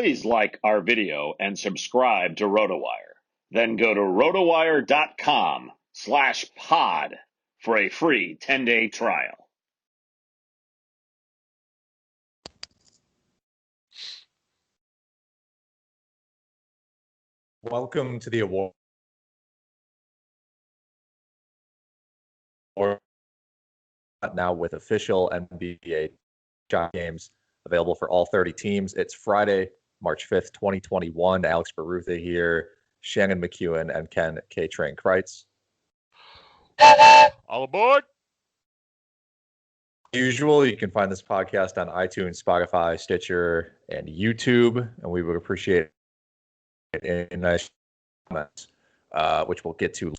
please like our video and subscribe to RotoWire. Then go to rotowire.com/pod for a free 10-day trial. Welcome to the award. Now with official NBA shot games available for all 30 teams. It's Friday, March 5th, 2021. Alex Barutha here, Shannon, McKeown, and Ken K-Train Kreitz. All aboard. Usual, you can find this podcast on iTunes, Spotify, Stitcher, and YouTube, and we would appreciate it in nice comments, which we'll get to.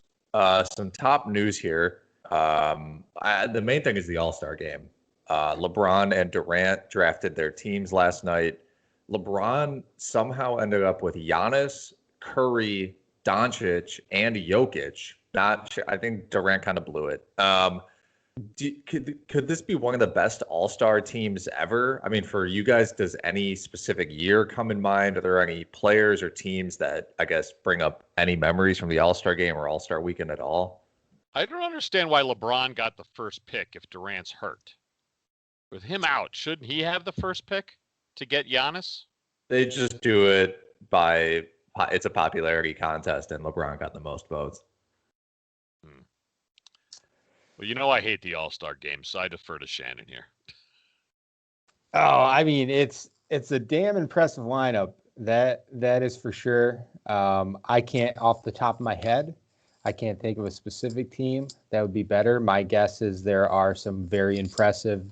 Some top news here. The main thing is the All-Star game. LeBron and Durant drafted their teams last night. LeBron somehow ended up with Giannis, Curry, Doncic, and Jokic. I think Durant kind of blew it. Could this be one of the best All-Star teams ever? I mean, for you guys, does any specific year come in mind? Are there any players or teams that, I guess, bring up any memories from the All-Star game or All-Star weekend at all? I don't understand why LeBron got the first pick if Durant's hurt. With him out, shouldn't he have the first pick to get Giannis? They just do it by it's a popularity contest, and LeBron got the most votes. Well, you know I hate the All-Star game, so I defer to Shannon here. Oh, I mean, it's a damn impressive lineup. That is for sure. I can't, off the top of my head, I can't think of a specific team that would be better. My guess is there are some very impressive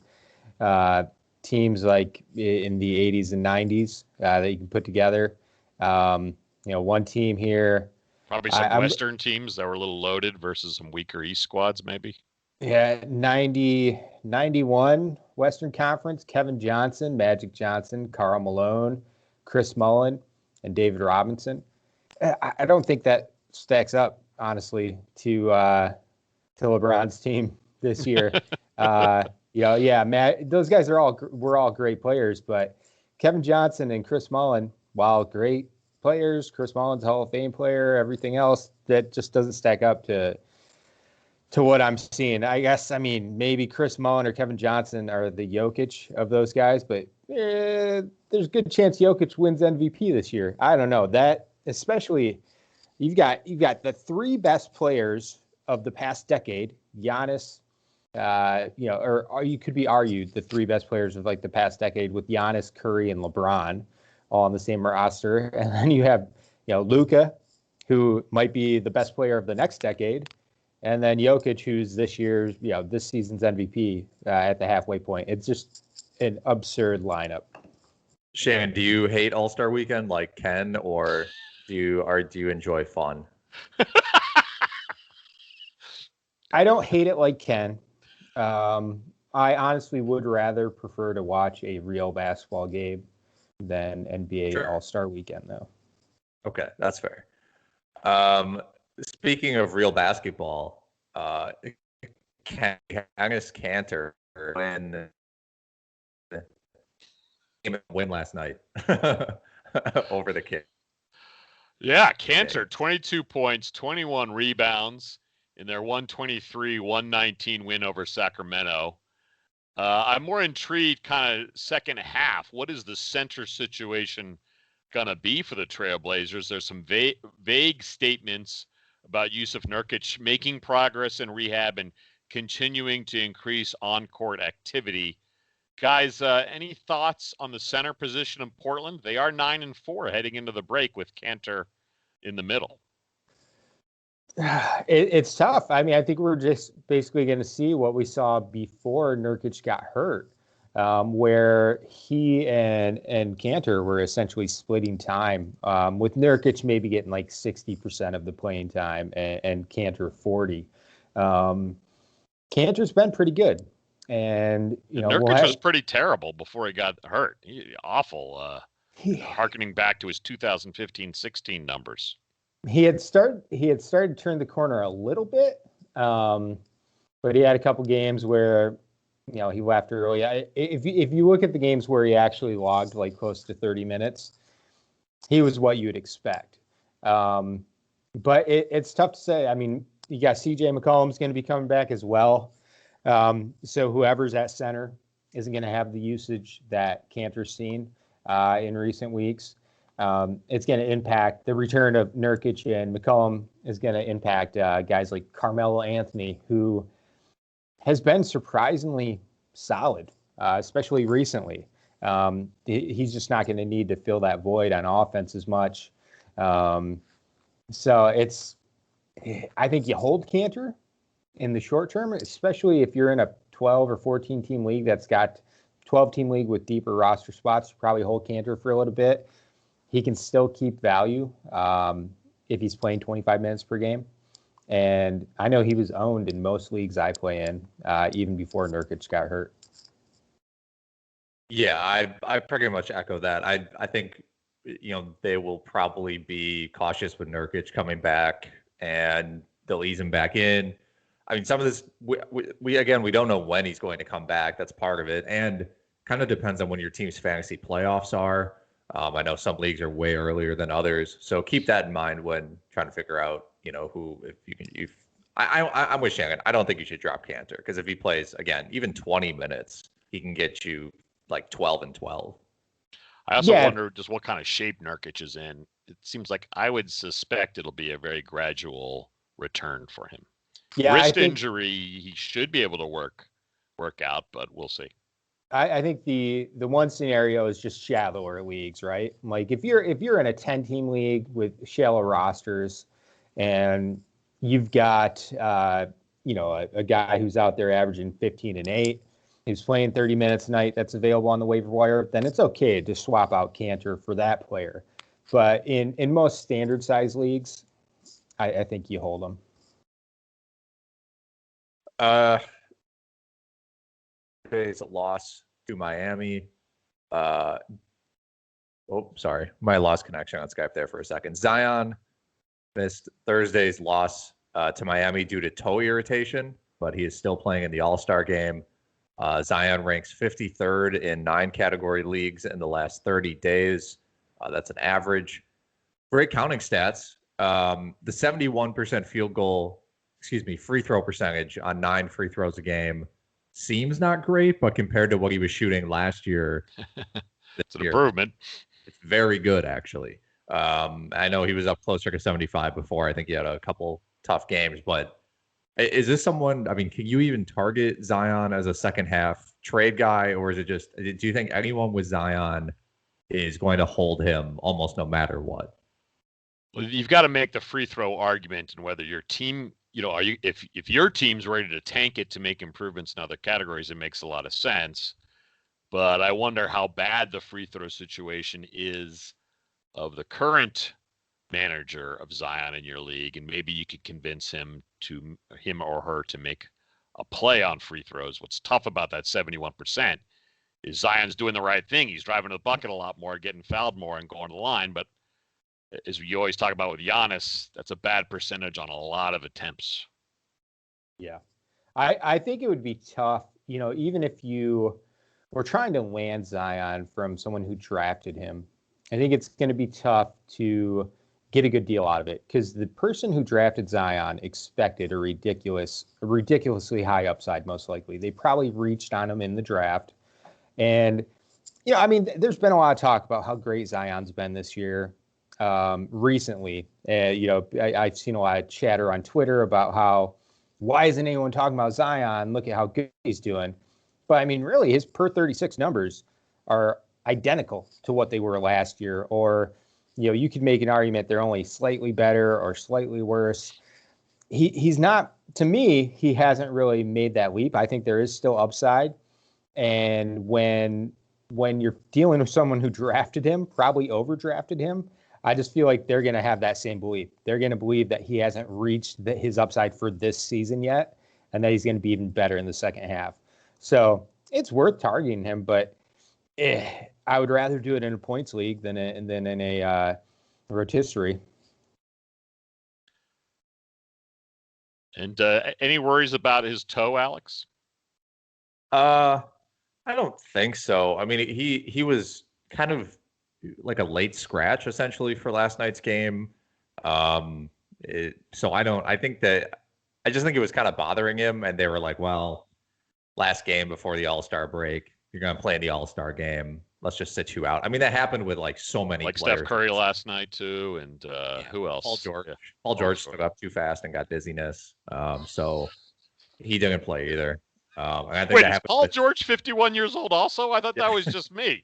teams like in the 80s and 90s that you can put together. One team here. Probably some Western teams that were a little loaded versus some weaker East squads, maybe. Yeah, 91 Western Conference, Kevin Johnson, Magic Johnson, Karl Malone, Chris Mullin, and David Robinson. I don't think that stacks up, honestly, to LeBron's team this year. Those guys were all great players, but Kevin Johnson and Chris Mullin, while great players, Chris Mullin's a Hall of Fame player, everything else, that just doesn't stack up to what I'm seeing. I guess, I mean, maybe Chris Mullin or Kevin Johnson are the Jokic of those guys, but there's a good chance Jokic wins MVP this year. I don't know. That, especially, you've got the three best players of the past decade, Giannis, or you could be argued the three best players of like the past decade with Giannis, Curry, and LeBron all on the same roster. And then you have, Luka, who might be the best player of the next decade. And then Jokic, who's this season's MVP at the halfway point. It's just an absurd lineup. Shannon, do you hate All-Star Weekend like Ken, or do you enjoy fun? I don't hate it like Ken. I honestly would rather prefer to watch a real basketball game than NBA All-Star Weekend, though. Okay, that's fair. Speaking of real basketball, Cantor win last night over the Kings. Yeah, Cantor, 22 points, 21 rebounds in their 123-119 win over Sacramento. I'm more intrigued kind of second half. What is the center situation going to be for the Trailblazers? There's some vague statements about Yusuf Nurkic making progress in rehab and continuing to increase on-court activity. Guys, any thoughts on the center position in Portland? They are 9-4 heading into the break with Cantor in the middle. It's tough. I mean, I think we're just basically going to see what we saw before Nurkic got hurt, where he and Cantor were essentially splitting time, with Nurkic maybe getting like 60% of the playing time and Cantor 40. Cantor's been pretty good. And, Nurkic was pretty terrible before he got hurt. Awful, harkening back to his 2015-16 numbers. He had started to turn the corner a little bit, but he had a couple games where, he left early. If you look at the games where he actually logged like close to 30 minutes, he was what you'd expect. But it's tough to say. I mean, you got CJ McCollum's going to be coming back as well. So whoever's at center isn't going to have the usage that Kanter's seen in recent weeks. It's going to impact the return of Nurkic, and McCollum is going to impact guys like KarlAnthony, who has been surprisingly solid, especially recently. He's just not going to need to fill that void on offense as much. So I think you hold Kanter in the short term, especially if you're in a 12 or 14 team league that's got 12 team league with deeper roster spots. You probably hold Kanter for a little bit. He can still keep value if he's playing 25 minutes per game. And I know he was owned in most leagues I play in, even before Nurkic got hurt. Yeah, I pretty much echo that. I think, they will probably be cautious with Nurkic coming back, and they'll ease him back in. I mean, some of this, we don't know when he's going to come back. That's part of it. And kind of depends on when your team's fantasy playoffs are. I know some leagues are way earlier than others. So keep that in mind when trying to figure out, who, if you can, I'm with Shannon. I don't think you should drop Kanter, because if he plays, again, even 20 minutes, he can get you like 12 and 12. I also wonder just what kind of shape Nurkic is in. It seems like I would suspect it'll be a very gradual return for him. Yeah, Wrist injury, he should be able to work out, but we'll see. I think the one scenario is just shallower leagues, right? Like if you're in a 10-team league with shallow rosters, and you've got a guy who's out there averaging 15 and 8, who's playing 30 minutes a night, that's available on the waiver wire, then it's okay to swap out Kanter for that player. But in most standard size leagues, I think you hold them. Today's a loss to Miami. Sorry. My lost connection on Skype there for a second. Zion missed Thursday's loss to Miami due to toe irritation, but he is still playing in the All-Star game. Zion ranks 53rd in 9 category leagues in the last 30 days. That's an average. Great counting stats. The 71% free throw percentage on 9 free throws a game seems not great, but compared to what he was shooting last year, it's an improvement. It's very good, actually. I know he was up closer to 75 before. I think he had a couple tough games, but is this someone, I mean, can you even target Zion as a second half trade guy, or is it just, do you think anyone with Zion is going to hold him almost no matter what? Well, you've got to make the free throw argument, and whether your team, if your team's ready to tank it to make improvements in other categories, it makes a lot of sense. But I wonder how bad the free throw situation is of the current manager of Zion in your league, and maybe you could convince him or her to make a play on free throws. What's tough about that 71% is Zion's doing the right thing. He's driving to the bucket a lot more, getting fouled more, and going to the line. But as you always talk about with Giannis, that's a bad percentage on a lot of attempts. Yeah. I think it would be tough, even if you were trying to land Zion from someone who drafted him. I think it's going to be tough to get a good deal out of it, because the person who drafted Zion expected a ridiculously high upside, most likely. They probably reached on him in the draft. And, there's been a lot of talk about how great Zion's been this year. Recently, I've seen a lot of chatter on Twitter about why isn't anyone talking about Zion? Look at how good he's doing. But really, his per 36 numbers are identical to what they were last year. Or, you could make an argument they're only slightly better or slightly worse. He's not, to me, he hasn't really made that leap. I think there is still upside. And when you're dealing with someone who drafted him, probably overdrafted him, I just feel like they're going to have that same belief. They're going to believe that he hasn't reached his upside for this season yet, and that he's going to be even better in the second half. So it's worth targeting him, but I would rather do it in a points league than in a rotisserie. And any worries about his toe, Alex? I don't think so. I mean, he was kind of like a late scratch essentially for last night's game. So I think I just think it was kind of bothering him, and they were like, well, last game before the All-Star break, you're going to play in the All-Star game. Let's just sit you out. I mean, that happened with like so many like players. Steph Curry last night too, and who else? Paul George. Yeah. Paul George stood up too fast and got dizziness. So he didn't play either. And I think Wait, that is Paul George 51 years old also? I thought that was just me.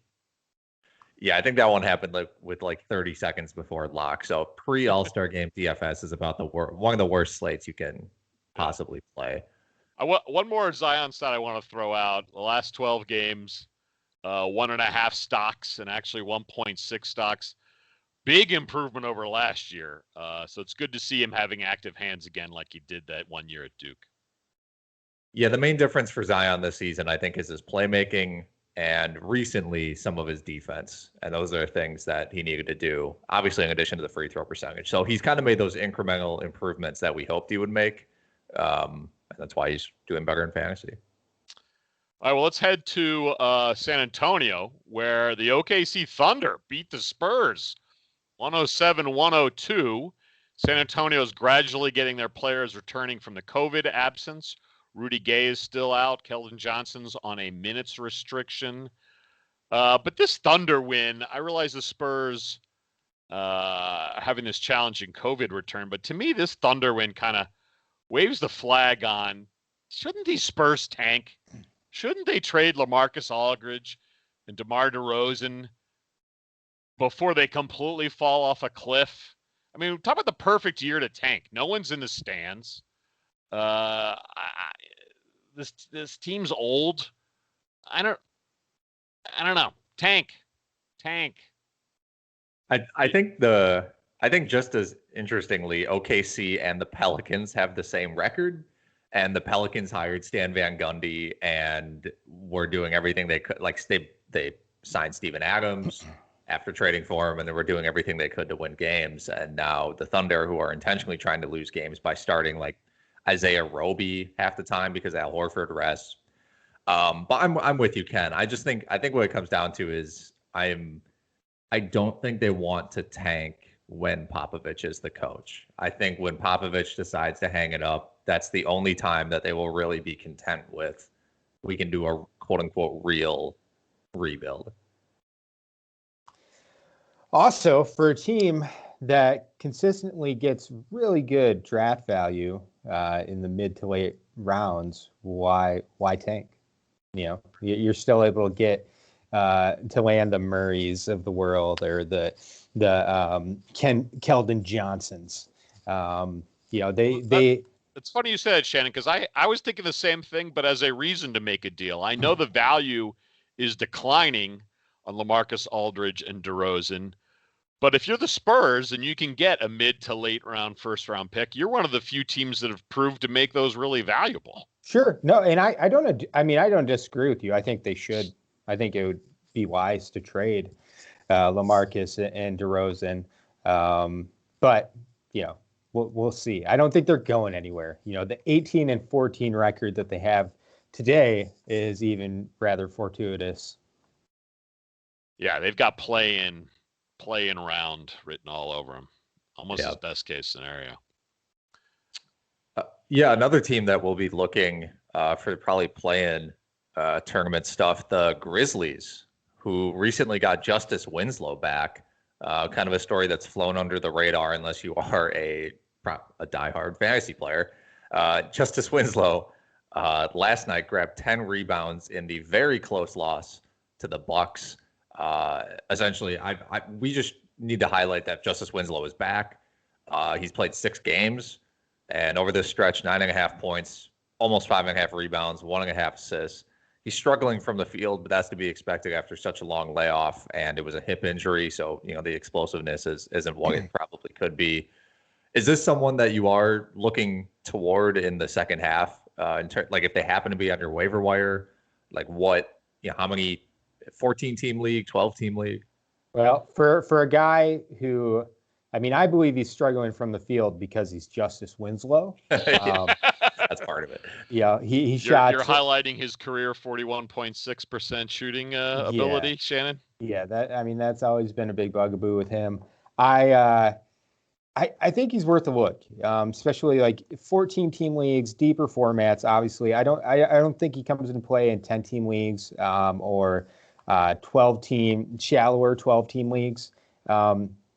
Yeah, I think that one happened with 30 seconds before lock. So pre-All-Star game DFS is about one of the worst slates you can possibly play. One more Zion stat I want to throw out. The last 12 games, 1.5 stocks and actually 1.6 stocks. Big improvement over last year. So it's good to see him having active hands again like he did that 1 year at Duke. Yeah, the main difference for Zion this season, I think, is his playmaking and recently some of his defense. And those are things that he needed to do, obviously, in addition to the free throw percentage. So he's kind of made those incremental improvements that we hoped he would make. And that's why he's doing better in fantasy. All right, well, let's head to San Antonio, where the OKC Thunder beat the Spurs 107-102. San Antonio is gradually getting their players returning from the COVID absence. Rudy Gay is still out. Keldon Johnson's on a minutes restriction. But this Thunder win, I realize the Spurs having this challenging COVID return, but to me, this Thunder win kind of waves the flag on, shouldn't these Spurs tank? Shouldn't they trade LaMarcus Aldridge and DeMar DeRozan before they completely fall off a cliff? I mean, talk about the perfect year to tank. No one's in the stands. This team's old. I don't know. Tank. I think just as interestingly, OKC and the Pelicans have the same record, and the Pelicans hired Stan Van Gundy and were doing everything they could. Like they signed Steven Adams after trading for him, and they were doing everything they could to win games. And now the Thunder, who are intentionally trying to lose games by starting like Isaiah Roby half the time because Al Horford rests. But I'm with you, Ken. I think what it comes down to is I don't think they want to tank when Popovich is the coach. I think when Popovich decides to hang it up, that's the only time that they will really be content with, we can do a quote unquote real rebuild. Also, for a team that consistently gets really good draft value in the mid to late rounds, why tank? You know, you're still able to get to land the Murrays of the world or the Keldon Johnsons. You know, they. It's funny you said, Shannon, because I was thinking the same thing, but as a reason to make a deal. I know the value is declining on LaMarcus Aldridge and DeRozan, but if you're the Spurs and you can get a mid to late round first round pick, you're one of the few teams that have proved to make those really valuable. Sure. No, and I don't disagree with you. I think they should. I think it would be wise to trade LaMarcus and DeRozan. But, you know, we'll see. I don't think they're going anywhere. You know, the 18-14 record that they have today is even rather fortuitous. Yeah, they've got play-in round written all over them. Almost as best case scenario. Yeah, another team that will be looking for probably play-in tournament stuff, the Grizzlies, who recently got Justice Winslow back. Kind of a story that's flown under the radar unless you are a diehard fantasy player. Justice Winslow last night grabbed 10 rebounds in the very close loss to the Bucks. Essentially, we just need to highlight that Justice Winslow is back. He's played 6 games, and over this stretch, 9.5 points, almost 5.5 rebounds, 1.5 assists. He's struggling from the field, but that's to be expected after such a long layoff, and it was a hip injury, so you know the explosiveness isn't what it probably could be. Is this someone that you are looking toward in the second half? Like if they happen to be on your waiver wire, like what? You know, how many? 14-team league, 12-team league? Well, for a guy who, I mean, I believe he's struggling from the field because he's Justice Winslow. That's part of it. Yeah, he shot. You're highlighting his career 41.6% shooing ability, Shannon. Yeah, that's always been a big bugaboo with him. I think he's worth a look, especially like 14-team leagues, deeper formats. Obviously, I don't think he comes into play in 10-team leagues or 12-team, shallower 12-team leagues.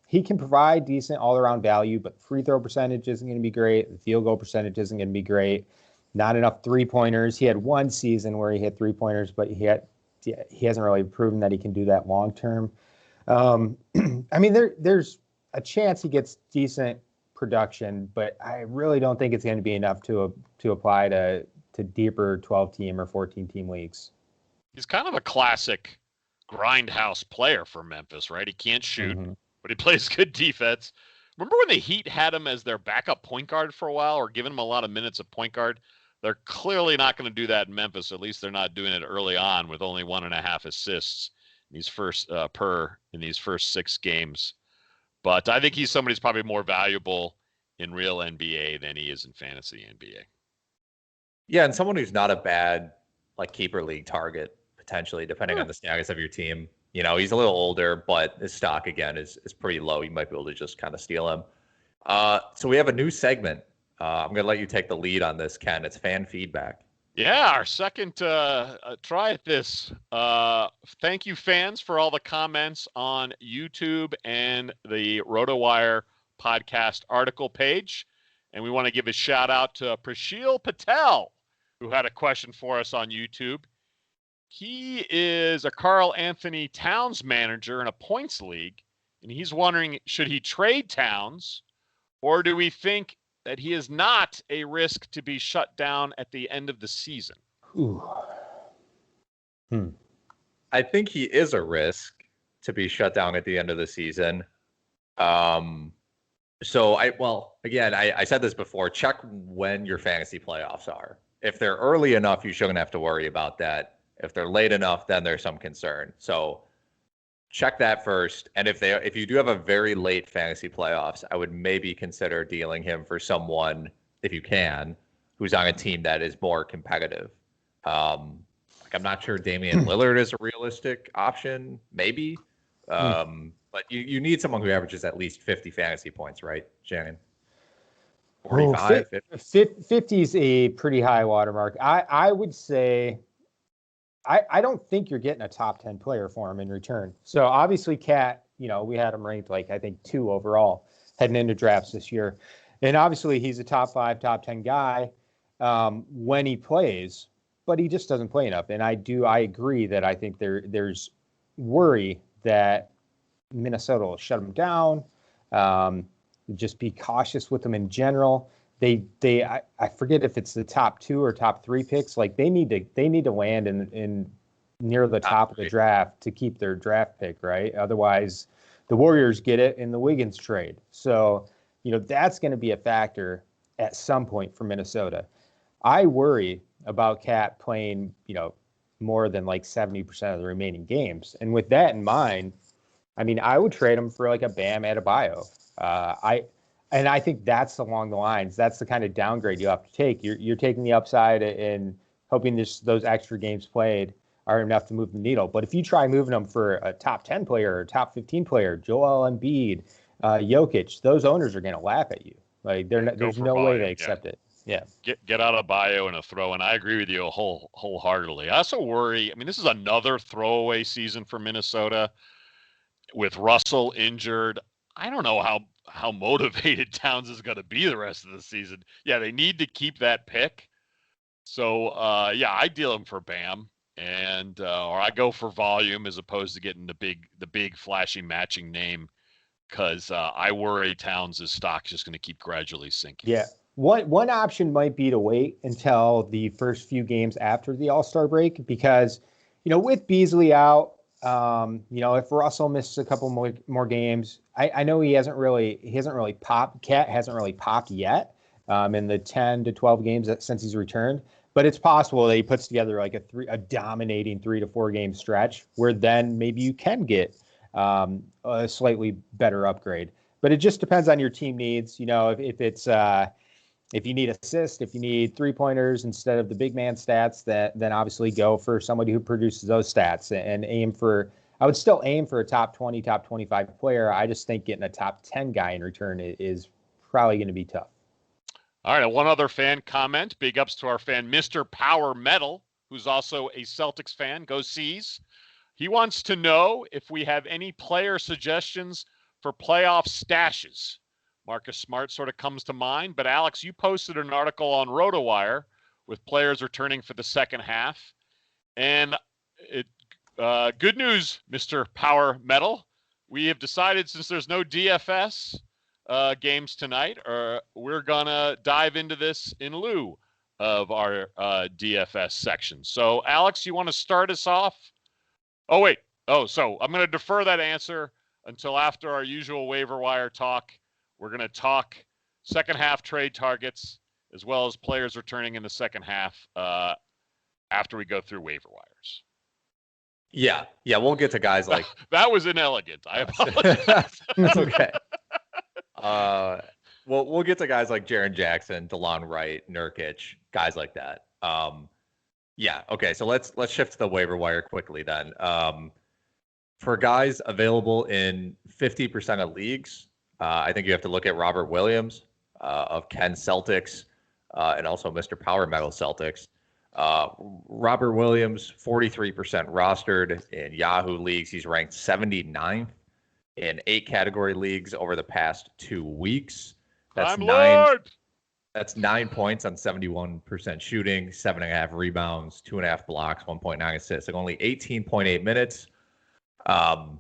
He can provide decent all-around value, but free throw percentage isn't going to be great. The field goal percentage isn't going to be great. Not enough three-pointers. He had one season where he hit three-pointers, but he hasn't really proven that he can do that long-term. I mean, there's a chance he gets decent production, but I really don't think it's going to be enough to apply to deeper 12-team or 14-team leagues. He's kind of a classic grindhouse player for Memphis, right? He can't shoot, but he plays good defense. Remember when the Heat had him as their backup point guard for a while, or giving him a lot of minutes of point guard? They're clearly not going to do that in Memphis. At least they're not doing it early on with only 1.5 assists in these first in these first 6 games. But I think he's somebody who's probably more valuable in real NBA than he is in fantasy NBA. Yeah, and someone who's not a bad like keeper league target potentially, depending on the status of your team. You know, he's a little older, but his stock again is pretty low. You might be able to just kind of steal him. So we have a new segment. I'm going to let you take the lead on this, Ken. It's fan feedback. Yeah, our second try at this. Thank you, fans, for all the comments on YouTube and the RotoWire podcast article page. And we want to give a shout out to Prashil Patel, who had a question for us on YouTube. He is a KarlAnthony Towns manager in a points league, and he's wondering, should he trade Towns, or do we think that he is not a risk to be shut down at the end of the season? I think he is a risk to be shut down at the end of the season. So I said this before, check when your fantasy playoffs are. If they're early enough, you shouldn't have to worry about that. If they're late enough, then there's some concern. So check that first. And if you do have a very late fantasy playoffs, I would maybe consider dealing him for someone, if you can, who's on a team that is more competitive. I'm not sure Damian Lillard is a realistic option, maybe. But you need someone who averages at least 50 fantasy points, right, Shannon? 45, 50? 50 is a pretty high watermark. I would say I don't think you're getting a top 10 player for him in return. So obviously, Cat, we had him ranked I think 2 overall heading into drafts this year. And obviously he's a top 5, top 10 guy when he plays, but he just doesn't play enough. And I agree that I think there's worry that Minnesota will shut him down. Just be cautious with them in general. I forget if it's the top 2 or top 3 picks. They need to land in near the top of the draft to keep their draft pick, right? Otherwise, the Warriors get it in the Wiggins trade. So, that's going to be a factor at some point for Minnesota. I worry about Cat playing, more than 70% of the remaining games. And with that in mind, I would trade him for a Bam Adebayo. And I think that's along the lines. That's the kind of downgrade you have to take. You're taking the upside and hoping those extra games played are enough to move the needle. But if you try moving them for a top 10 player or top 15 player, Joel Embiid, Jokic, those owners are going to laugh at you. There's no way they accept it. Yeah. Get out of bio and a throw. And I agree with you wholeheartedly. I also worry. This is another throwaway season for Minnesota with Russell injured. I don't know how motivated Towns is going to be the rest of the season. Yeah, they need to keep that pick. So, I deal him for Bam, and or I go for volume as opposed to getting the big flashy matching name, because I worry Towns' stock's just going to keep gradually sinking. Yeah. One option might be to wait until the first few games after the All-Star break, because, with Beasley out, if Russell misses a couple more games, I know he hasn't really popped. Cat hasn't really popped yet in the 10 to 12 games since he's returned. But it's possible that he puts together a dominating 3 to 4 game stretch where then maybe you can get a slightly better upgrade. But it just depends on your team needs. If it's if you need assists, if you need 3-pointers instead of the big man stats, then obviously go for somebody who produces those stats and aim for. I would still aim for a top 20, top 25 player. I just think getting a top 10 guy in return is probably going to be tough. All right, one other fan comment. Big ups to our fan, Mr. Power Metal, who's also a Celtics fan. Go Seas. He wants to know if we have any player suggestions for playoff stashes. Marcus Smart sort of comes to mind, but Alex, you posted an article on RotoWire with players returning for the second half. And good news, Mr. Power Metal. We have decided, since there's no DFS games tonight, we're going to dive into this in lieu of our DFS section. So, Alex, you want to start us off? Oh, wait. So I'm going to defer that answer until after our usual waiver wire talk. We're going to talk second half trade targets as well as players returning in the second half after we go through waiver wires. Yeah, we'll get to guys like that was inelegant. I apologize. That's okay. We'll get to guys like Jaren Jackson, DeLon Wright, Nurkic, guys like that. Yeah, okay. So let's shift to the waiver wire quickly then. For guys available in 50% of leagues, I think you have to look at Robert Williams of Ken Celtics and also Mr. Power Metal Celtics. Robert Williams, 43% rostered in Yahoo leagues. He's ranked 79th in 8 category leagues over the past 2 weeks. That's That's 9 points on 71% shooting, 7.5 rebounds, 2.5 blocks, 1.9 assists, like only 18.8 minutes. I've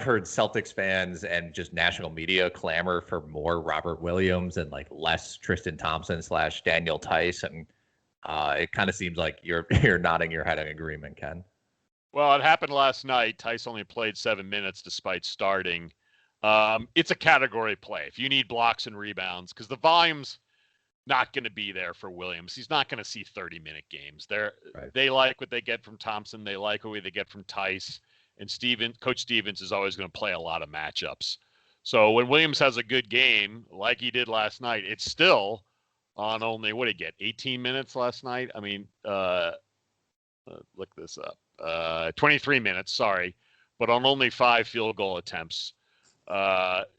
heard Celtics fans and just national media clamor for more Robert Williams and like less Tristan Thompson / Daniel Tice, and it kind of seems like you're nodding your head in agreement, Ken. Well, it happened last night. Tice only played 7 minutes despite starting. It's a category play. If you need blocks and rebounds, because the volume's not going to be there for Williams. He's not going to see 30-minute games. They like what they get from Thompson. They like what they get from Tice. And Coach Stevens is always going to play a lot of matchups. So when Williams has a good game, like he did last night, it's still on only, what did he get, 18 minutes last night? I mean, look this up. 23 minutes, sorry, but on only 5 field goal attempts.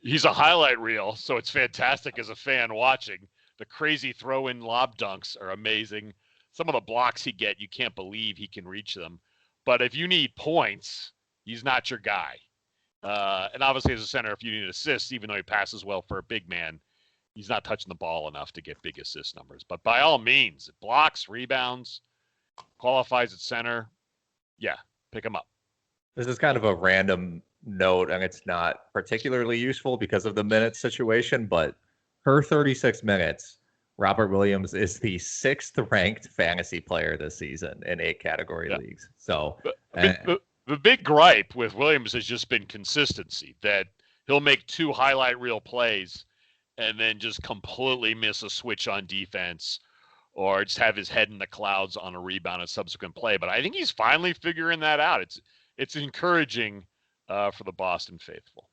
He's a highlight reel, so it's fantastic as a fan watching. The crazy throw-in lob dunks are amazing. Some of the blocks he get, you can't believe he can reach them. But if you need points, he's not your guy. And obviously as a center, if you need assists, even though he passes well for a big man, he's not touching the ball enough to get big assist numbers. But by all means, blocks, rebounds, qualifies at center, yeah, pick him up. This is kind of a random note, and it's not particularly useful because of the minutes situation, but per 36 minutes, Robert Williams is the 6th ranked fantasy player this season in 8 category leagues. So the big gripe with Williams has just been consistency, that he'll make 2 highlight reel plays and then just completely miss a switch on defense or just have his head in the clouds on a rebound and subsequent play. But I think he's finally figuring that out. It's encouraging for the Boston faithful.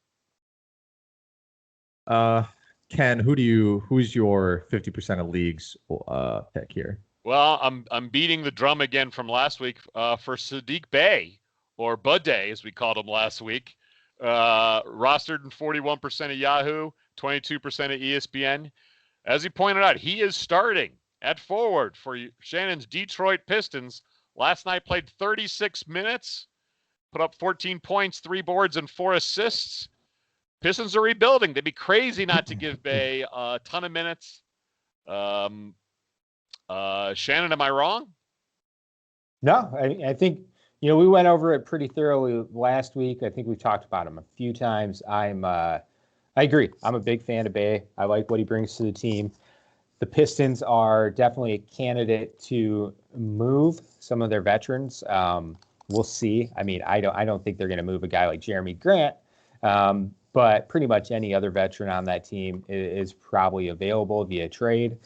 Ken, who's your 50% of leagues pick here? Well, I'm beating the drum again from last week for Sadiq Bey, or Bud Day, as we called him last week. Rostered in 41% of Yahoo, 22% of ESPN. As he pointed out, he is starting at forward for Shannon's Detroit Pistons. Last night played 36 minutes, put up 14 points, 3 boards, and 4 assists. Pistons are rebuilding. They'd be crazy not to give Bey a ton of minutes. Shannon, am I wrong? No, I think, we went over it pretty thoroughly last week. I think we've talked about him a few times. I agree. I'm a big fan of Bey. I like what he brings to the team. The Pistons are definitely a candidate to move some of their veterans. We'll see. I mean, I don't think they're going to move a guy like Jeremy Grant. But pretty much any other veteran on that team is probably available via trade.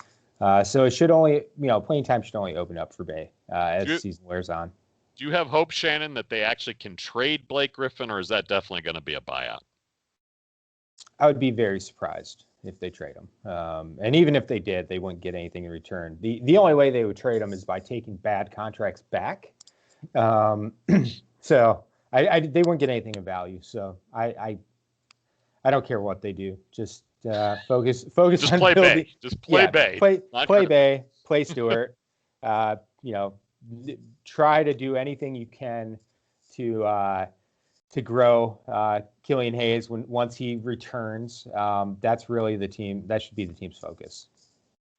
So it should only, playing time should only open up for Bey as the season wears on. Do you have hope, Shannon, that they actually can trade Blake Griffin, or is that definitely going to be a buyout? I would be very surprised if they trade him. And even if they did, they wouldn't get anything in return. The only way they would trade him is by taking bad contracts back. So they wouldn't get anything of value. So I don't care what they do. Just focus Just on play building. Bay. Just play Bay. Play Bay. Play Stewart. Try to do anything you can to grow Killian Hayes once he returns. That's really the team. That should be the team's focus.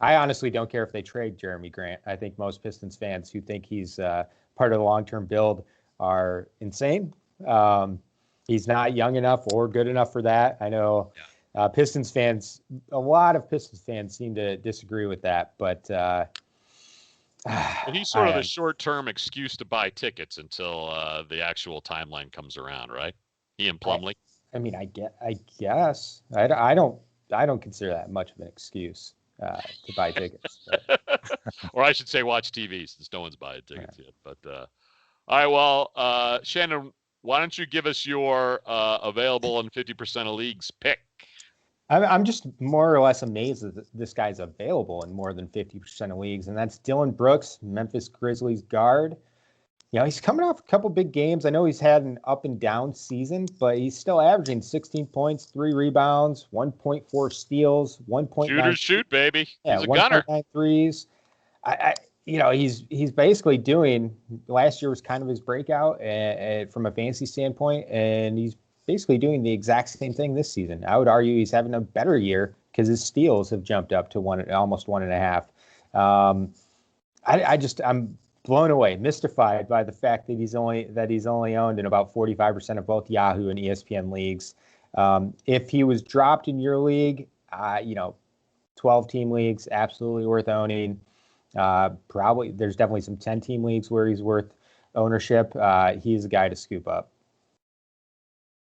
I honestly don't care if they trade Jeremy Grant. I think most Pistons fans who think he's part of the long-term build are insane. He's not young enough or good enough for that. I know Pistons fans, a lot of Pistons fans seem to disagree with that, but he's sort of the short-term excuse to buy tickets until the actual timeline comes around, right? He and Plumlee. I guess. I don't consider that much of an excuse to buy tickets. Or I should say watch TV, since no one's buying tickets yet. But all right, well, Shannon, why don't you give us your available in 50% of leagues pick? I'm just more or less amazed that this guy's available in more than 50% of leagues, and that's Dylan Brooks, Memphis Grizzlies guard. He's coming off a couple big games. I know he's had an up and down season, but he's still averaging 16 points, 3 rebounds, 1.4 steals, 1.9 shoot, baby. Yeah, he's a gunner. 1.9 threes. He's basically doing. Last year was kind of his breakout from a fantasy standpoint, and he's basically doing the exact same thing this season. I would argue he's having a better year because his steals have jumped up to almost 1.5. I'm blown away, mystified by the fact that he's only owned in about 45% of both Yahoo and ESPN leagues. If he was dropped in your league, 12-team leagues, absolutely worth owning. Probably there's definitely some 10-team leagues where he's worth ownership. He's a guy to scoop up.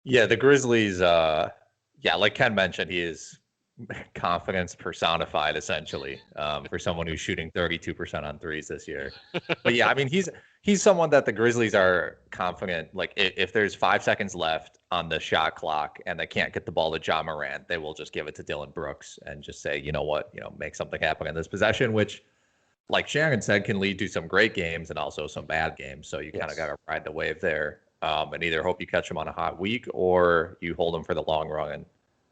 Yeah, the Grizzlies, like Ken mentioned, he is confidence personified, essentially, for someone who's shooting 32% on threes this year. But yeah, I mean, he's someone that the Grizzlies are confident, like if there's 5 seconds left on the shot clock and they can't get the ball to Ja Morant, they will just give it to Dylan Brooks and just say, you know what, make something happen in this possession, which, like Shannon said, can lead to some great games and also some bad games. So you kind of got to ride the wave there. And either hope you catch them on a hot week or you hold them for the long run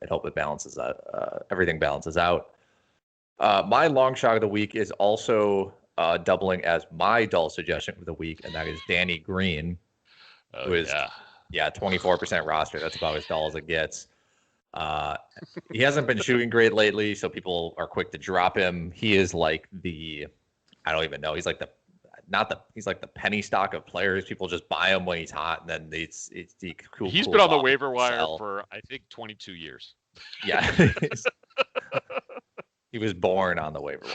and hope it balances out. Everything balances out. My long shot of the week is also doubling as my dull suggestion of the week, and that is Danny Green, who is 24% roster. That's about as dull as it gets. He hasn't been shooting great lately, so people are quick to drop him. He is like I don't even know. He's like he's like the penny stock of players. People just buy him when he's hot, and then he's been on the waiver wire for I think 22 years. Yeah, he was born on the waiver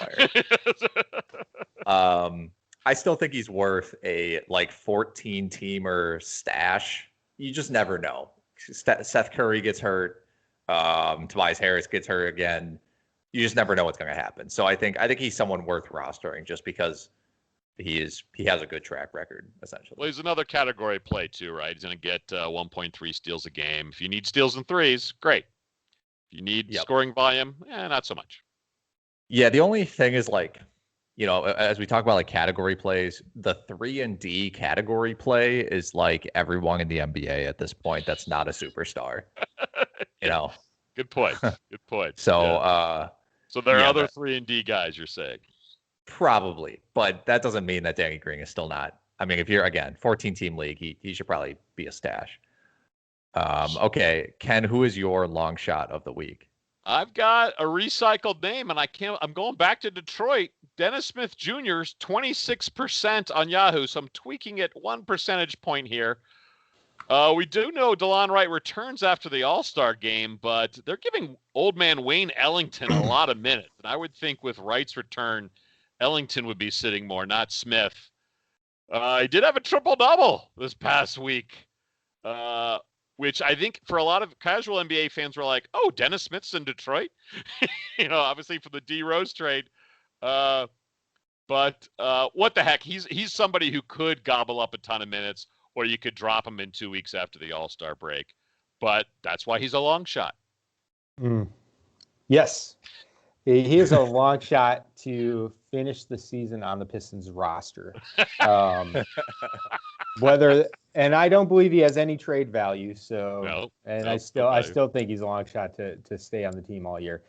wire. I still think he's worth a 14-teamer stash. You just never know. Seth Curry gets hurt. Tobias Harris gets hurt again. You just never know what's going to happen. So I think he's someone worth rostering just because he has a good track record, essentially. Well, he's another category play too, right? He's going to get 1.3 steals a game. If you need steals and threes, great. If you need scoring volume, not so much. Yeah, the only thing is as we talk about category plays, the 3-and-D category play is like everyone in the NBA at this point that's not a superstar. Good point. Good point. So so there are other 3-and-D guys, you're saying? Probably, but that doesn't mean that Danny Green is still not. I mean, if you're, again, 14-team league, he should probably be a stash. Okay, Ken, who is your long shot of the week? I've got a recycled name, and I'm going back to Detroit. Dennis Smith Jr.'s 26% on Yahoo, so I'm tweaking it 1 percentage point here. We do know DeLon Wright returns after the All-Star game, but they're giving old man Wayne Ellington a lot of minutes. And I would think with Wright's return, Ellington would be sitting more, not Smith. He did have a triple-double this past week, which I think for a lot of casual NBA fans were like, oh, Dennis Smith's in Detroit? Obviously for the D Rose trade. But what the heck? He's somebody who could gobble up a ton of minutes, or you could drop him in 2 weeks after the All-Star break. But that's why he's a long shot. Yes. He is a long shot to finish the season on the Pistons roster. And I don't believe he has any trade value. So, I still think he's a long shot to stay on the team all year.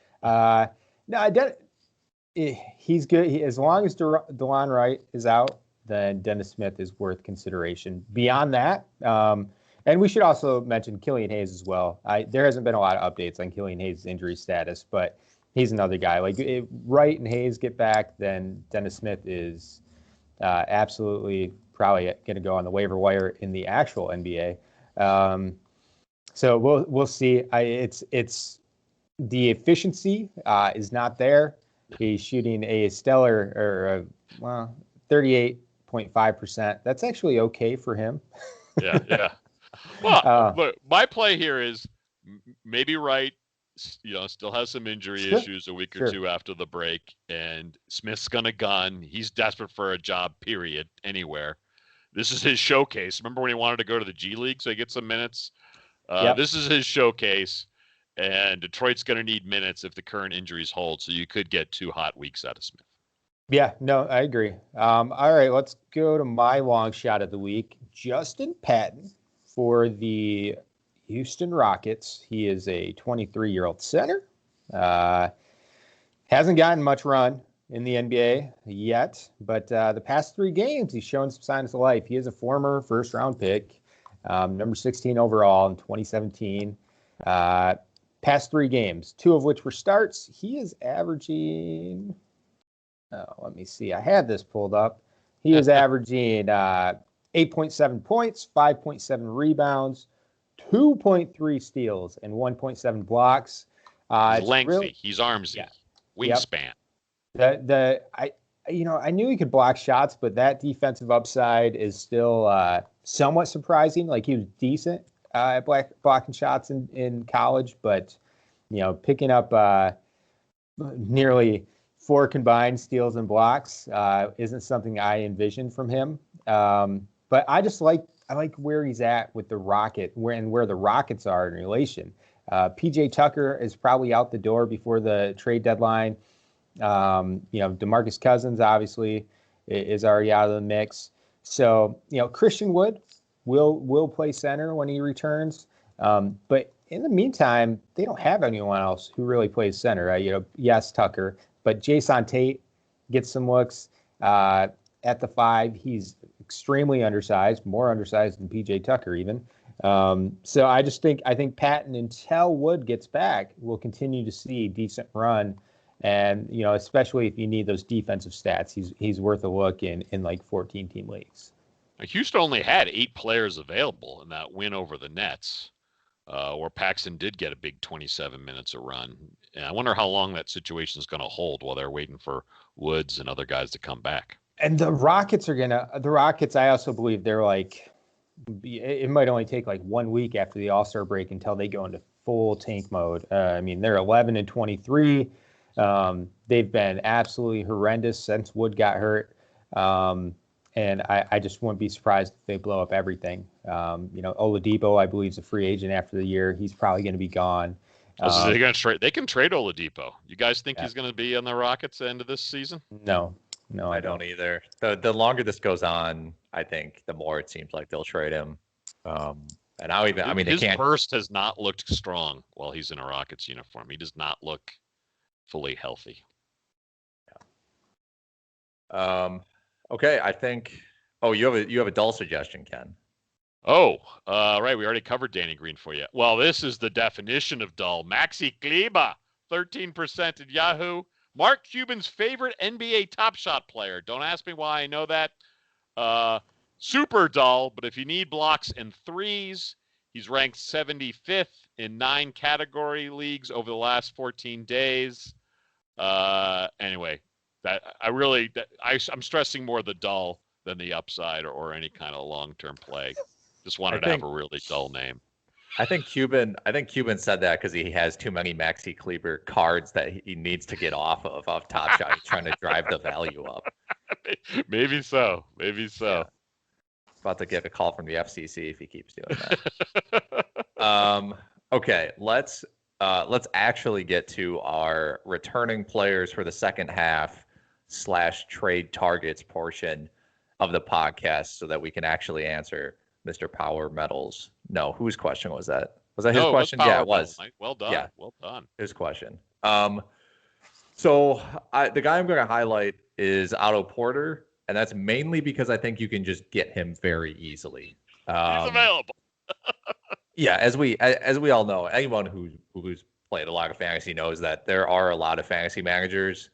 He's good. As long as DeLon Wright is out, then Dennis Smith is worth consideration. Beyond that, and we should also mention Killian Hayes as well. There hasn't been a lot of updates on Killian Hayes' injury status, but he's another guy. Like if Wright and Hayes get back, then Dennis Smith is absolutely probably going to go on the waiver wire in the actual NBA. So we'll see. It's the efficiency is not there. He's shooting a stellar 38.5%. That's actually okay for him. Yeah. Well, look, my play here is maybe Wright, still has some injury issues a week or two after the break, and Smith's gonna gun. He's desperate for a job, period, anywhere. This is his showcase. Remember when he wanted to go to the G League so he gets some minutes? This is his showcase, and Detroit's going to need minutes if the current injuries hold, so you could get 2 hot weeks out of Smith. Yeah, no, I agree. All right, let's go to my long shot of the week. Justin Patton for the Houston Rockets. He is a 23-year-old center. Hasn't gotten much run in the NBA yet, but the past 3 games, he's shown some signs of life. He is a former first-round pick, number 16 overall in 2017. Past 3 games, 2 of which were starts. He is averaging, let me see. I had this pulled up. He is averaging 8.7 points, 5.7 rebounds, 2.3 steals, and 1.7 blocks. He's lengthy. He's armsy. Wingspan. I knew he could block shots, but that defensive upside is still somewhat surprising. Like he was decent at blocking shots in college, but picking up nearly 4 combined steals and blocks isn't something I envisioned from him. But I like where he's at with the Rocket, where the Rockets are in relation. PJ Tucker is probably out the door before the trade deadline. DeMarcus Cousins obviously is already out of the mix. So, Christian Wood will play center when he returns. But in the meantime, they don't have anyone else who really plays center. Yes, Tucker, but Jason Tate gets some looks at the 5. He's extremely undersized, more undersized than PJ Tucker even. So I think Patton, until Wood gets back, will continue to see decent run. And, especially if you need those defensive stats, he's worth a look in like 14-team leagues. Houston only had 8 players available in that win over the Nets, where Paxson did get a big 27 minutes of run. And I wonder how long that situation is going to hold while they're waiting for Woods and other guys to come back. And the Rockets, I also believe they're like, it might only take like 1 week after the All-Star break until they go into full tank mode. They're 11-23. They've been absolutely horrendous since Wood got hurt. And I just wouldn't be surprised if they blow up everything. Oladipo, I believe, is a free agent after the year. He's probably going to be gone. So they're going to trade. They can trade Oladipo. You guys think he's going to be on the Rockets at the end of this season? No, I don't either. The longer this goes on, I think the more it seems like they'll trade him. His burst has not looked strong while he's in a Rockets uniform. He does not look fully healthy. Yeah. Okay, I think. Oh, you have a dull suggestion, Ken. Oh, right. We already covered Danny Green for you. Well, this is the definition of dull. Maxi Kleber, 13% at Yahoo. Mark Cuban's favorite NBA Top Shot player. Don't ask me why I know that. Super dull, but if you need blocks and threes, he's ranked 75th in 9 category leagues over the last 14 days. Anyway, I'm stressing more the dull than the upside or any kind of long-term play. Just wanted to have a really dull name. I think Cuban said that because he has too many Maxi Kleber cards that he needs to get off Top Shot. He's trying to drive the value up. Maybe so. Yeah. About to get a call from the FCC if he keeps doing that. Okay, let's let's actually get to our returning players for the second half / trade targets portion of the podcast so that we can actually answer Mr. Power Metals. No, whose question was that? Was that his question? Yeah, it was. Well done. Yeah. Well done. His question. So the guy I'm going to highlight is Otto Porter, and that's mainly because I think you can just get him very easily. He's available. Yeah, as we all know, anyone who's played a lot of fantasy knows that there are a lot of fantasy managers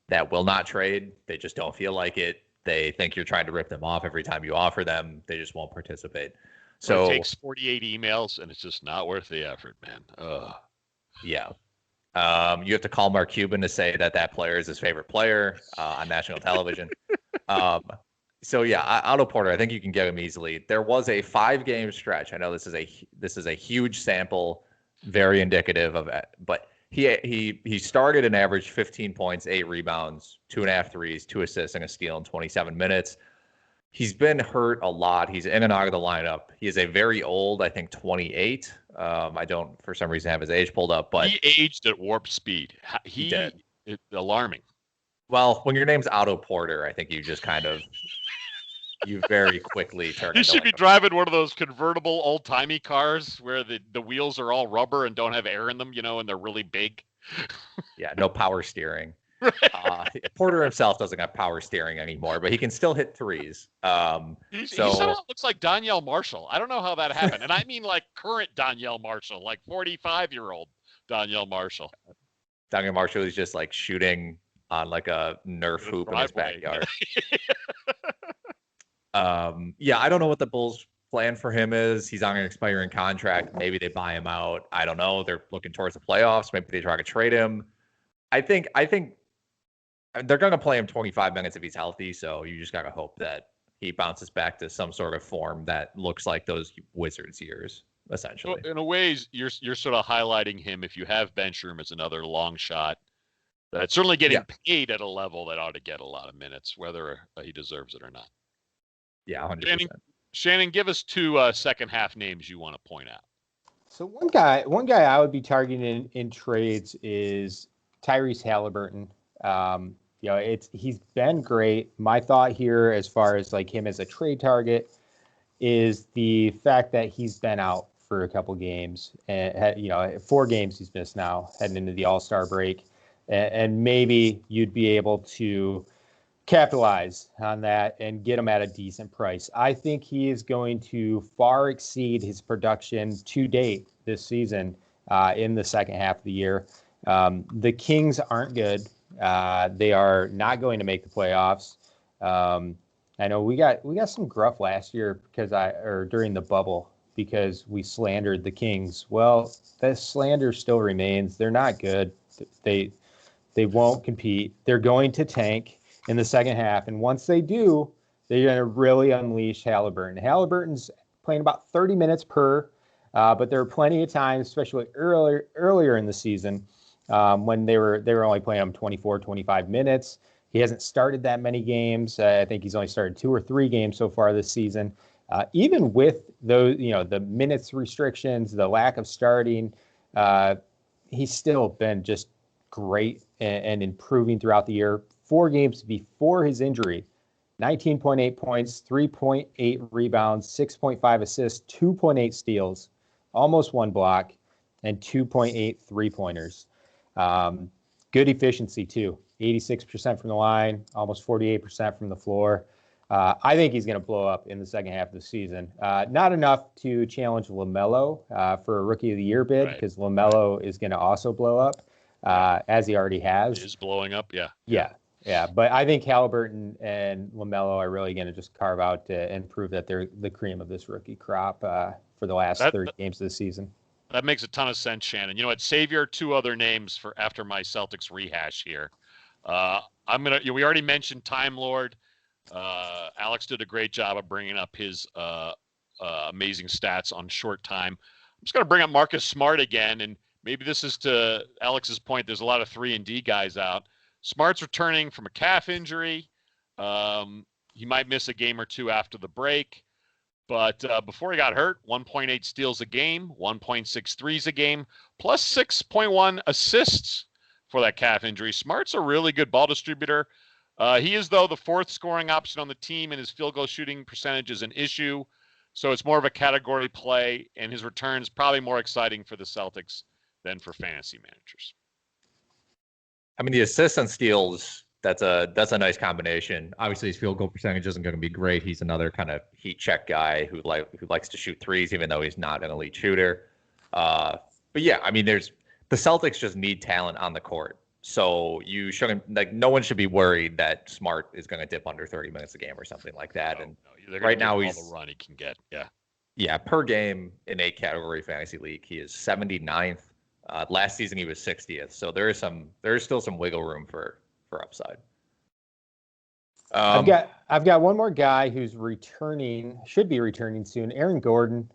that will not trade. They just don't feel like it. They think you're trying to rip them off every time you offer them. They just won't participate. So it takes 48 emails, and it's just not worth the effort, man. Ugh. Yeah. You have to call Mark Cuban to say that player is his favorite player on national television. So yeah, Otto Porter, I think you can get him easily. There was a 5-game stretch. I know this is a huge sample, very indicative of it, but he started and averaged 15 points, 8 rebounds, 2.5 threes, 2 assists, and a steal in 27 minutes. He's been hurt a lot. He's in and out of the lineup. He is a very old, I think 28. I don't, for some reason, have his age pulled up, but he aged at warp speed. He did. It's alarming. Well, when your name's Otto Porter, I think you just kind of you very quickly turn. You should be driving one of those convertible old-timey cars where the wheels are all rubber and don't have air in them, and they're really big. Yeah, no power steering. Porter himself doesn't have power steering anymore, but he can still hit threes. He somehow looks like Donyell Marshall. I don't know how that happened. And I mean like current Donyell Marshall, like 45-year-old Donyell Marshall. Donyell Marshall is just like shooting on like a Nerf hoop in his backyard. Yeah, I don't know what the Bulls' plan for him is. He's on an expiring contract. Maybe they buy him out. I don't know. They're looking towards the playoffs. Maybe they try to trade him. I think they're going to play him 25 minutes if he's healthy. So you just got to hope that he bounces back to some sort of form that looks like those Wizards years, essentially. So in a ways, you're sort of highlighting him if you have bench room as another long shot. That's certainly getting paid at a level that ought to get a lot of minutes, whether he deserves it or not. Yeah, 100%. Shannon, give us 2 second half names you want to point out. So one guy I would be targeting in trades is Tyrese Haliburton. He's been great. My thought here, as far as like him as a trade target, is the fact that he's been out for a couple games, and 4 games he's missed now, heading into the All-Star break, and maybe you'd be able to capitalize on that and get him at a decent price. I think he is going to far exceed his production to date this season in the second half of the year. The Kings aren't good. They are not going to make the playoffs. I know we got some gruff last year during the bubble because we slandered the Kings. Well, that slander still remains. They're not good. They won't compete. They're going to tank in the second half, and once they do, they're going to really unleash Haliburton. Haliburton's playing about 30 minutes per, but there are plenty of times, especially earlier in the season, when they were only playing him 24, 25 minutes. He hasn't started that many games. I think he's only started 2 or 3 games so far this season. Even with those, the minutes restrictions, the lack of starting, he's still been just great and improving throughout the year. 4 games before his injury, 19.8 points, 3.8 rebounds, 6.5 assists, 2.8 steals, almost 1 block, and 2.8 3-pointers. Good efficiency, too. 86% from the line, almost 48% from the floor. I think he's going to blow up in the second half of the season. Not enough to challenge LaMelo for a Rookie of the Year bid, because LaMelo is going to also blow up, as he already has. He is blowing up, yeah. Yeah, but I think Haliburton and LaMelo are really going to just carve out and prove that they're the cream of this rookie crop for the last 30 games of the season. That makes a ton of sense, Shannon. You know what? Save your 2 other names for after my Celtics rehash here. We already mentioned Time Lord. Alex did a great job of bringing up his amazing stats on short time. I'm just going to bring up Marcus Smart again, and maybe this is to Alex's point. There's a lot of 3-and-D guys out. Smart's returning from a calf injury. He might miss a game or 2 after the break. But before he got hurt, 1.8 steals a game, 1.6 threes a game, plus 6.1 assists for that calf injury. Smart's a really good ball distributor. He is, though, the fourth scoring option on the team, and his field goal shooting percentage is an issue. So it's more of a category play, and his return's probably more exciting for the Celtics than for fantasy managers. I mean, the assists and steals, that's a nice combination. Obviously, his field goal percentage isn't going to be great. He's another kind of heat check guy who likes to shoot threes, even though he's not an elite shooter. But yeah, I mean, the Celtics just need talent on the court. So you shouldn't, no one should be worried that Smart is going to dip under 30 minutes a game or something like that. Right now he's all the run he can get. Yeah, per game in a category fantasy league, he is 79th. Last season he was 60th. So there is still some wiggle room for upside. I've got one more guy who's should be returning soon. Aaron Gordon.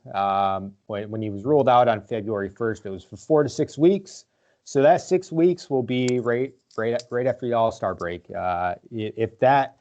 When he was ruled out on February 1st, it was for 4 to 6 weeks. So that 6 weeks will be right after the All-Star break. If that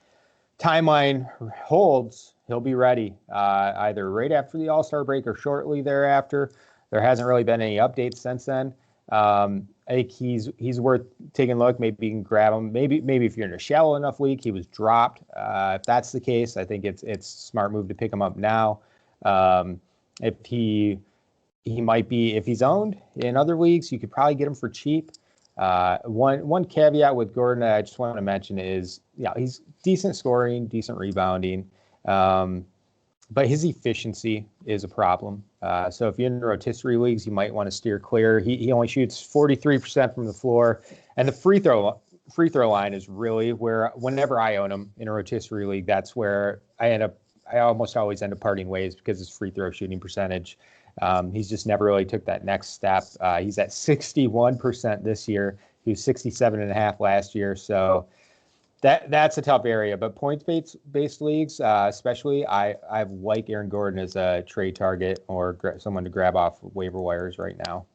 timeline holds, he'll be ready either right after the All-Star break or shortly thereafter. There hasn't really been any updates since then. I think he's worth taking a look. Maybe you can grab him. Maybe if you're in a shallow enough league, he was dropped. If that's the case, I think it's a smart move to pick him up now. If he might be, if he's owned in other leagues, you could probably get him for cheap. One caveat with Gordon I just want to mention is, he's decent scoring, decent rebounding, but his efficiency is a problem. So if you're in rotisserie leagues, you might want to steer clear. He only shoots 43% from the floor, and the free throw line is really where, whenever I own him in a rotisserie league, that's where I almost always end up parting ways because his free throw shooting percentage. He's just never really took that next step. He's at 61% this year. He was 67.5 last year. So that's a tough area. But points-based leagues, especially, I like Aaron Gordon as a trade target or someone to grab off waiver wires right now.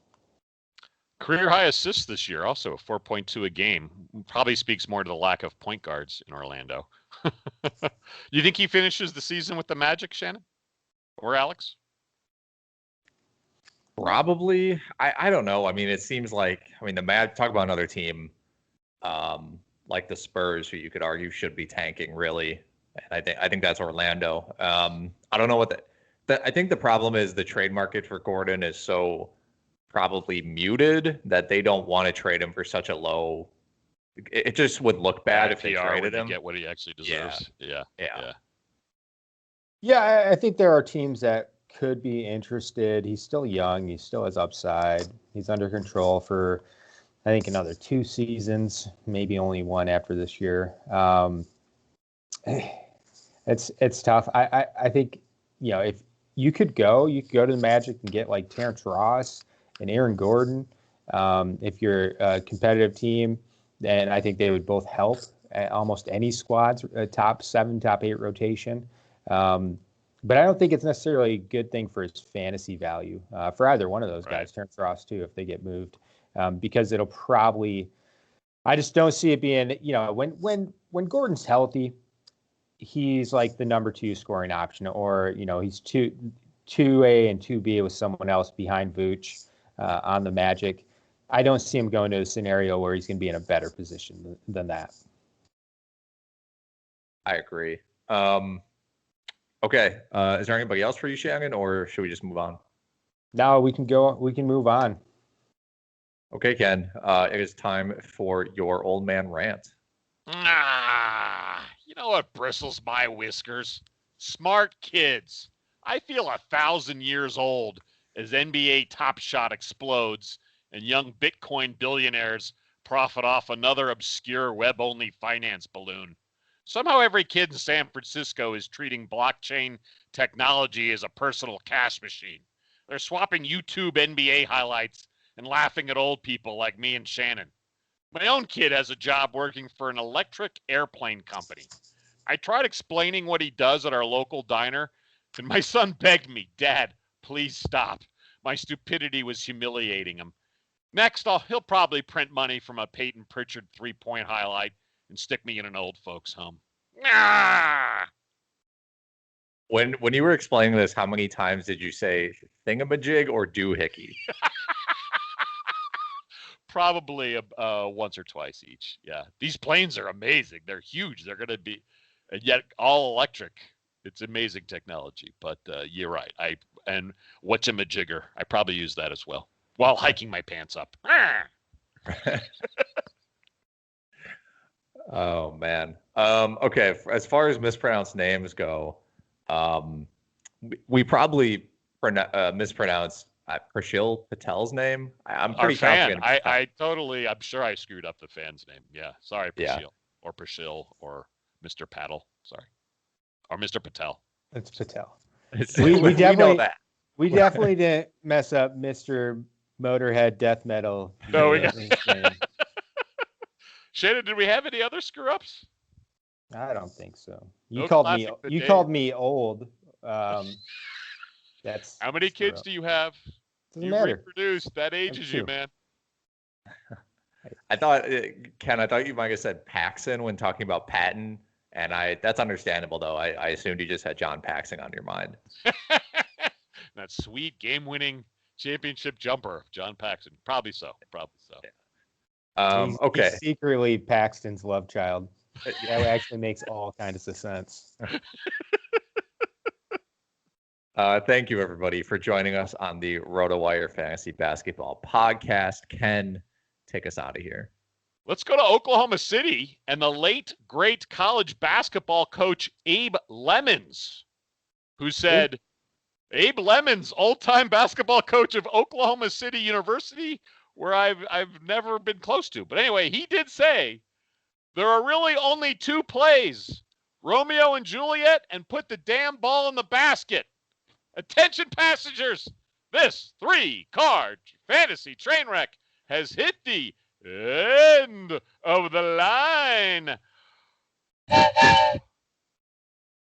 Career high assists this year, also 4.2 a game. Probably speaks more to the lack of point guards in Orlando. You think he finishes the season with the Magic, Shannon? Or Alex? Probably. I don't know. I mean, it seems like, the Magic, talk about another team like the Spurs, who you could argue should be tanking, really. And I think that's Orlando. I don't know what I think the problem is the trade market for Gordon is so probably muted that they don't want to trade him for such a low. It just would look bad if they traded him. Get what he actually deserves. Yeah. Yeah, I think there are teams that could be interested. He's still young. He still has upside. He's under control for, I think, another 2 seasons, maybe only 1 after this year. It's tough. I think, if you could go to the Magic and get like Terrence Ross and Aaron Gordon. If you're a competitive team, then I think they would both help almost any squad's top 7, top 8 rotation. But I don't think it's necessarily a good thing for his fantasy value for either one of those guys, Terrence Ross too, if they get moved, because it'll probably. I just don't see it being. When Gordon's healthy, he's like the number 2 scoring option, or he's 2A and 2B with someone else behind Vooch on the Magic. I don't see him going to a scenario where he's going to be in a better position than that. I agree. Okay. Is there anybody else for you, Shannon, or should we just move on? No, we can go. We can move on. Okay, Ken. It is time for your old man rant. You know what bristles my whiskers? Smart kids. I feel 1,000 years old as NBA Top Shot explodes and young Bitcoin billionaires profit off another obscure web-only finance balloon. Somehow every kid in San Francisco is treating blockchain technology as a personal cash machine. They're swapping YouTube NBA highlights and laughing at old people like me and Shannon. My own kid has a job working for an electric airplane company. I tried explaining what he does at our local diner, and my son begged me, "Dad, please stop." My stupidity was humiliating him. Next, he'll probably print money from a Peyton Pritchard 3-point highlight and stick me in an old folks' home. When you were explaining this, how many times did you say thingamajig or doohickey? Probably once or twice each. Yeah, these planes are amazing. They're huge. They're going to be, and yet all electric. It's amazing technology. But you're right. And whatchamajigger. I probably use that as well while hiking my pants up. Oh man. Okay. As far as mispronounced names go, we probably mispronounced Prashil Patel's name. I'm pretty confident. I'm sure I screwed up the fan's name. Yeah. Sorry, Prashil or Prashil or Mr. Paddle. Sorry. Or Mr. Patel. It's Patel. We know that. We definitely didn't mess up Mr. Motorhead Death Metal. No, we got Shannon, did we have any other screw ups? I don't think so. You No called classic me. You bidet. called me old. That's How many kids do you have? Doesn't You matter. reproduced. That ages you, two. man. I thought, Ken, I thought you might have said Paxson when talking about Patton, and that's understandable though. I assumed you just had John Paxson on your mind. That sweet game-winning championship jumper, John Paxson. Probably so. Okay. He's secretly Paxton's love child. That actually makes all kinds of sense. Thank you, everybody, for joining us on the RotoWire Fantasy Basketball Podcast. Ken, take us out of here. Let's go to Oklahoma City and the late, great college basketball coach Abe Lemons, who said, Abe Lemons, old-time basketball coach of Oklahoma City University, where I've never been close to. But anyway, he did say, there are really only two plays, Romeo and Juliet, and put the damn ball in the basket. Attention passengers, this 3-card fantasy train wreck has hit the end of the line.